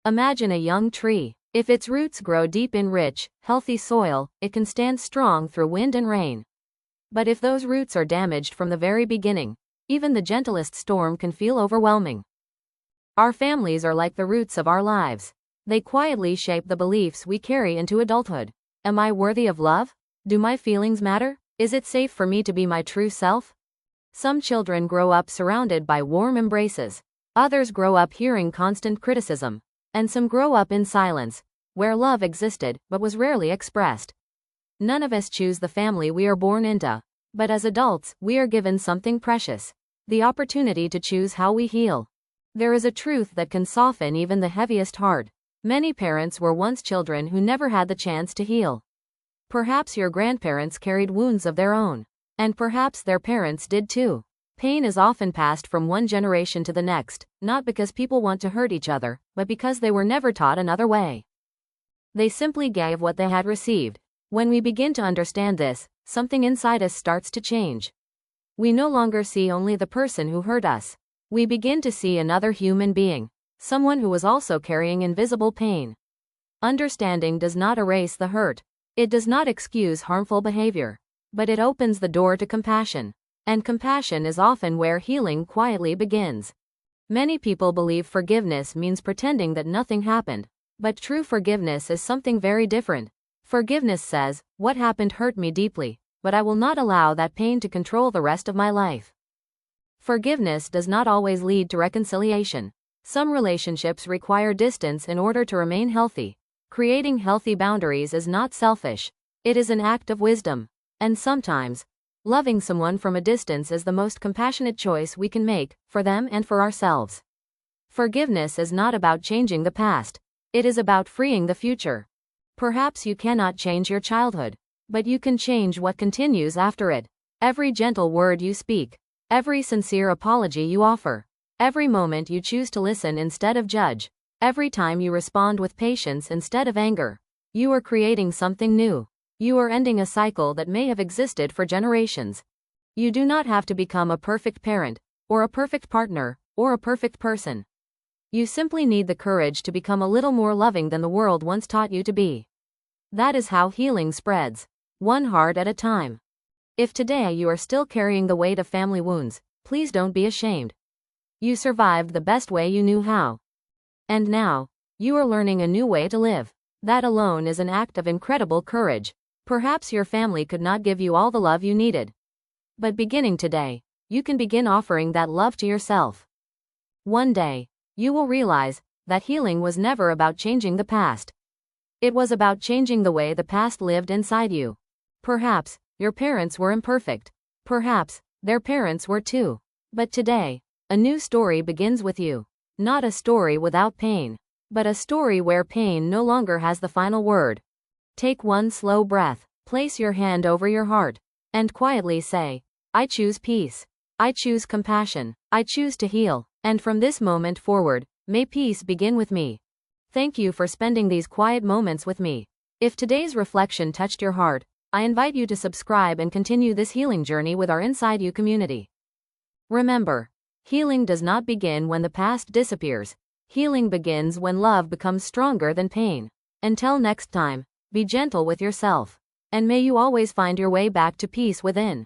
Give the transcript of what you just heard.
Imagine a young tree. If its roots grow deep in rich, healthy soil, it can stand strong through wind and rain. But if those roots are damaged from the very beginning, even the gentlest storm can feel overwhelming. Our families are like the roots of our lives. They quietly shape the beliefs we carry into adulthood. Am I worthy of love? Do my feelings matter? Is it safe for me to be my true self? Some children grow up surrounded by warm embraces. Others grow up hearing constant criticism. And some grow up in silence, where love existed but was rarely expressed. None of us choose the family we are born into. But as adults, we are given something precious: the opportunity to choose how we heal. There is a truth that can soften even the heaviest heart. Many parents were once children who never had the chance to heal. Perhaps your grandparents carried wounds of their own. And perhaps their parents did too. Pain is often passed from one generation to the next, not because people want to hurt each other, but because they were never taught another way. They simply gave what they had received. When we begin to understand this, something inside us starts to change. We no longer see only the person who hurt us. We begin to see another human being, someone who was also carrying invisible pain. Understanding does not erase the hurt. It does not excuse harmful behavior. But it opens the door to compassion. And compassion is often where healing quietly begins. Many people believe forgiveness means pretending that nothing happened. But true forgiveness is something very different. Forgiveness says, what happened hurt me deeply, but I will not allow that pain to control the rest of my life. Forgiveness does not always lead to reconciliation. Some relationships require distance in order to remain healthy. Creating healthy boundaries is not selfish. It is an act of wisdom. And sometimes, loving someone from a distance is the most compassionate choice we can make, for them and for ourselves. Forgiveness is not about changing the past. It is about freeing the future. Perhaps you cannot change your childhood, but you can change what continues after it. Every gentle word you speak, every sincere apology you offer, every moment you choose to listen instead of judge, every time you respond with patience instead of anger, you are creating something new. You are ending a cycle that may have existed for generations. You do not have to become a perfect parent, or a perfect partner, or a perfect person. You simply need the courage to become a little more loving than the world once taught you to be. That is how healing spreads, one heart at a time. If today you are still carrying the weight of family wounds, please don't be ashamed. You survived the best way you knew how. And now, you are learning a new way to live. That alone is an act of incredible courage. Perhaps your family could not give you all the love you needed. But beginning today, you can begin offering that love to yourself. One day, you will realize that healing was never about changing the past. It was about changing the way the past lived inside you. Perhaps your parents were imperfect. Perhaps their parents were too. But today, a new story begins with you. Not a story without pain, but a story where pain no longer has the final word. Take one slow breath, place your hand over your heart, and quietly say, I choose peace. I choose compassion. I choose to heal. And from this moment forward, may peace begin with me. Thank you for spending these quiet moments with me. If today's reflection touched your heart, I invite you to subscribe and continue this healing journey with our Inside You community. Remember, healing does not begin when the past disappears. Healing begins when love becomes stronger than pain. Until next time, be gentle with yourself, and may you always find your way back to peace within.